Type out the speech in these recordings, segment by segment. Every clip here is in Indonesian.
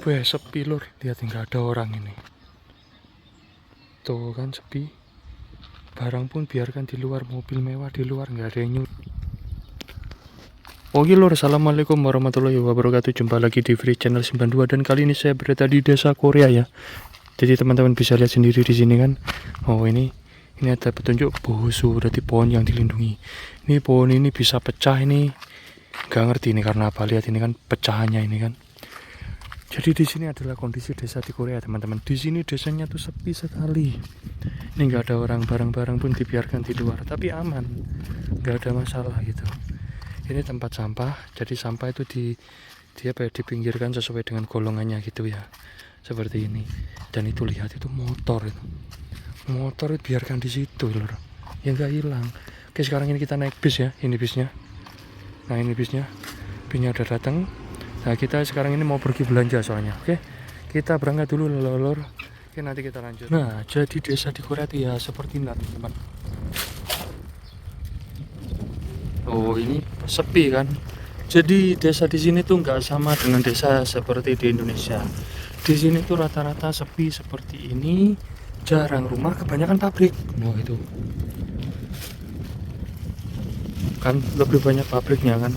Weh, sepi lur, lihat nggak ada orang ini. Tuh kan sepi. Barang pun biarkan di luar, mobil mewah di luar, nggak ada yang nyuri. Oke lur, assalamualaikum warahmatullahi wabarakatuh. Jumpa lagi di Free Channel 92 dan kali ini saya berada di desa Korea ya. Jadi teman-teman bisa lihat sendiri di sini kan. Oh ini ada petunjuk bosu, berarti pohon yang dilindungi. Ini pohon ini bisa pecah ini. Nggak ngerti ini karena apa, lihat ini kan pecahannya ini kan. Jadi di sini adalah kondisi desa di Korea teman-teman. Di sini desanya tuh sepi sekali. Ini nggak ada orang, barang-barang pun dibiarkan di luar, tapi aman, nggak ada masalah gitu. Ini tempat sampah, jadi sampah itu dipinggirkan sesuai dengan golongannya gitu ya, seperti ini. Dan itu lihat itu motor itu biarkan di situ lor, ya nggak hilang. Oke sekarang ini kita naik bis ya, ini bisnya. Nah ini bisnya udah datang. Nah kita sekarang ini mau pergi belanja soalnya. Oke kita berangkat dulu lor. Oke nanti kita lanjut. Nah jadi desa di Korea itu ya seperti ini teman-teman. Oh ini sepi kan. Jadi desa di sini tuh nggak sama dengan desa seperti di Indonesia. Di sini tuh rata-rata sepi seperti ini, jarang rumah, kebanyakan pabrik. Oh itu kan lebih banyak pabriknya kan.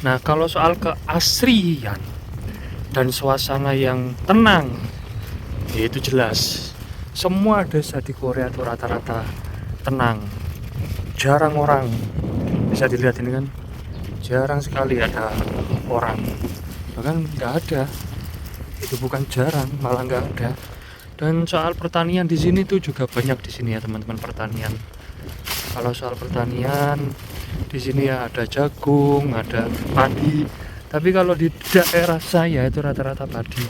Nah kalau soal keasrian dan suasana yang tenang, ya itu jelas. Semua desa di Korea itu rata-rata tenang, jarang orang. Bisa dilihat ini kan, jarang sekali ada orang, bahkan nggak ada. Itu bukan jarang, malah nggak ada. Dan soal pertanian di sini tuh juga banyak di sini ya teman-teman, pertanian. Kalau soal pertanian di sini ya ada jagung, ada padi. Tapi kalau di daerah saya itu rata-rata padi.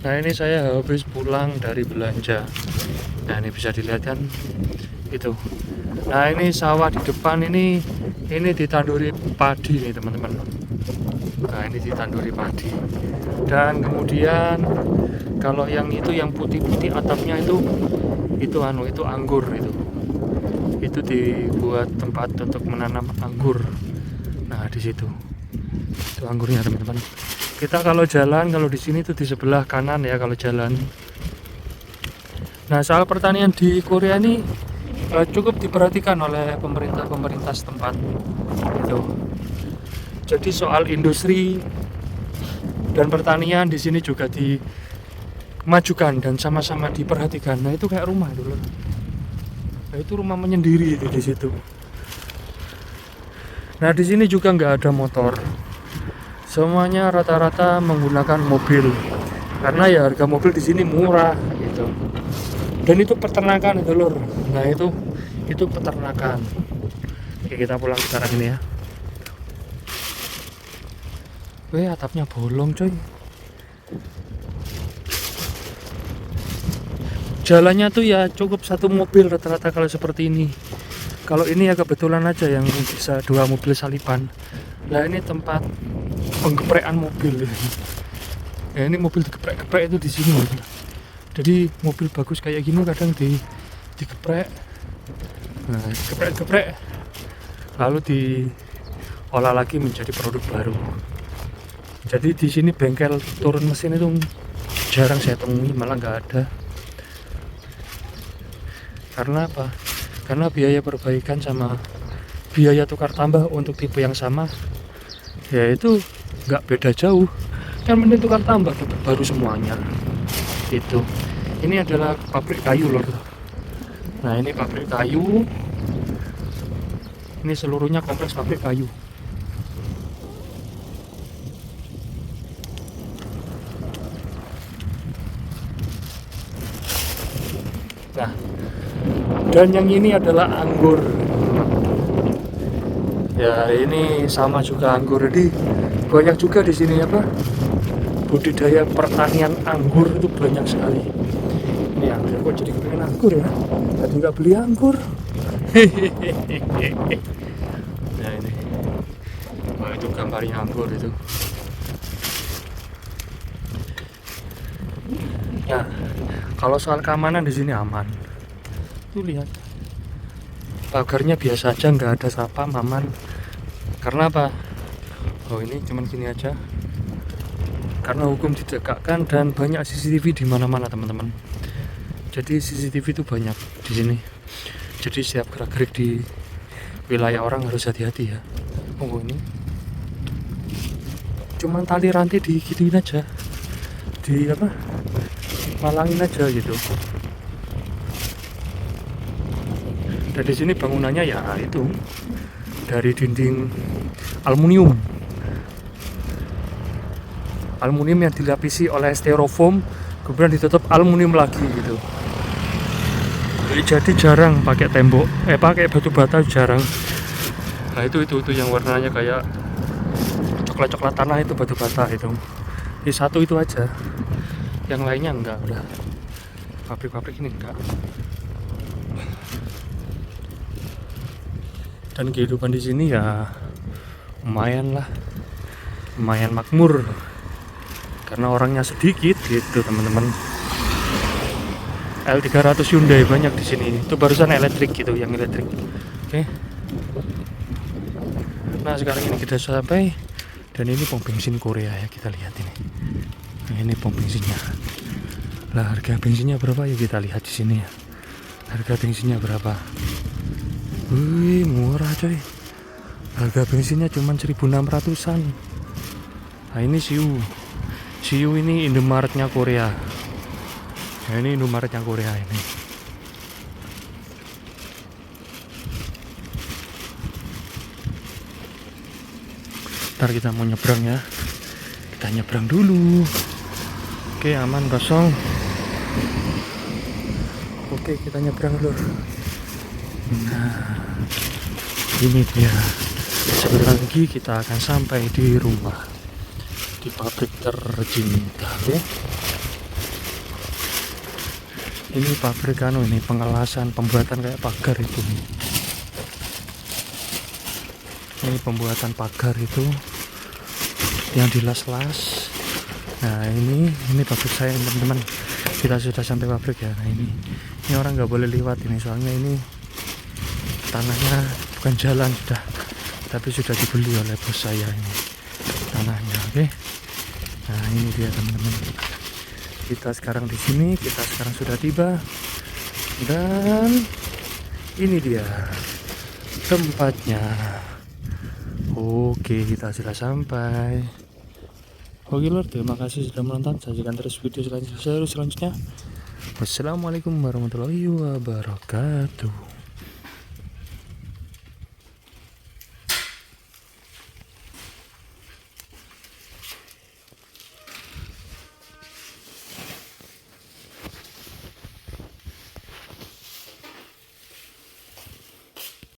Nah ini saya habis pulang dari belanja. Nah ini bisa dilihat kan itu. Nah ini sawah di depan ini ditanduri padi nih teman-teman. Nah ini ditanduri padi. Dan kemudian kalau yang itu yang putih-putih atapnya itu anggur itu. Itu dibuat tempat untuk menanam anggur. Nah di situ itu anggurnya teman-teman. Kita kalau jalan, kalau di sini tuh di sebelah kanan ya kalau jalan. Nah soal pertanian di Korea ini cukup diperhatikan oleh pemerintah setempat itu. Jadi soal industri dan pertanian di sini juga dimajukan dan sama-sama diperhatikan. Nah itu kayak rumah dulu. Nah itu rumah menyendiri itu di situ. Nah di sini juga nggak ada motor. Semuanya rata-rata menggunakan mobil. Karena ya harga mobil di sini murah gitu. Dan itu peternakan itu lur. Nah itu peternakan. Oke kita pulang sekarang ini ya. Weh atapnya bolong coy. Jalannya tuh ya cukup satu mobil rata-rata kalau seperti ini. Kalau ini ya kebetulan aja yang bisa 2 mobil salipan. Nah ini tempat penggeprekan mobil. Ya ini mobil digeprek-geprek itu di sini. Jadi mobil bagus kayak gini kadang digeprek. Nah, geprek-geprek lalu diolah lagi menjadi produk baru. Jadi di sini bengkel turun mesin itu jarang saya temui, malah nggak ada. Karena apa? Karena biaya perbaikan sama biaya tukar tambah untuk tipe yang sama ya itu nggak beda jauh. Kan mending tukar tambah dapat baru semuanya. Itu. Ini adalah pabrik kayu lor. Nah ini pabrik kayu. Ini seluruhnya kompleks pabrik kayu. Nah, dan yang ini adalah anggur. Ya ini sama juga anggur. Jadi banyak juga di sini apa? Budidaya pertanian anggur itu banyak sekali. Ini anggur kok jadi kepengen anggur ya? Tadi nggak beli anggur. Nah ini, oh itu gambarnya anggur itu. Nah, kalau soal keamanan di sini aman. Tuh lihat, pagarnya biasa aja, nggak ada sapam, aman. Karena apa? Oh ini cuman gini aja. karena hukum ditegakkan dan banyak CCTV di mana-mana teman-teman. Jadi CCTV itu banyak di sini. Jadi setiap gerak-gerik di wilayah orang harus hati-hati ya. Oh ini cuman tali rantai digituin aja, di apa, malangin aja gitu. Dan di sini bangunannya ya itu dari dinding aluminium yang dilapisi oleh styrofoam, kemudian ditutup aluminium lagi gitu. Jadi jarang pakai tembok, pakai batu bata jarang. Nah itu yang warnanya kayak coklat tanah itu batu bata itu. Di satu itu aja, yang lainnya enggak, udah pabrik ini enggak. Dan kehidupan di sini ya lumayan makmur karena orangnya sedikit gitu teman-teman. L300 Hyundai banyak di sini. Itu barusan elektrik gitu, yang elektrik. Oke. Nah sekarang ini kita sampai, dan ini pom bensin Korea ya, kita lihat ini. Nah, ini pom bensinnya. Lah harga bensinnya berapa ya, kita lihat di sini ya. Harga bensinnya berapa? Wih murah coy. Harga bensinnya cuma 1.600-an. Nah ini Siu ini Indomaretnya Korea. Nah ini Indomaretnya Korea ini. Ntar kita mau nyebrang ya. Kita nyebrang dulu. Oke aman kosong. Oke kita nyebrang dulu. Nah ini dia. Sebentar lagi kita akan sampai di rumah, di pabrik tercinta. Oke. Ini pabrik ini pengelasan, pembuatan kayak pagar itu. Ini pembuatan pagar itu yang dilas-las. Nah ini pabrik saya teman-teman. Kita sudah sampai pabrik ya. Nah ini orang nggak boleh lewat ini, soalnya ini tanahnya bukan jalan sudah, tapi sudah dibeli oleh bos saya ini tanahnya. Oke. Nah ini dia teman-teman. Kita sekarang di sini, kita sekarang sudah tiba, dan ini dia tempatnya. Oke, kita sudah sampai. Oke lor, terima kasih sudah menonton. Saksikan terus video selanjutnya. Wassalamualaikum warahmatullahi wabarakatuh.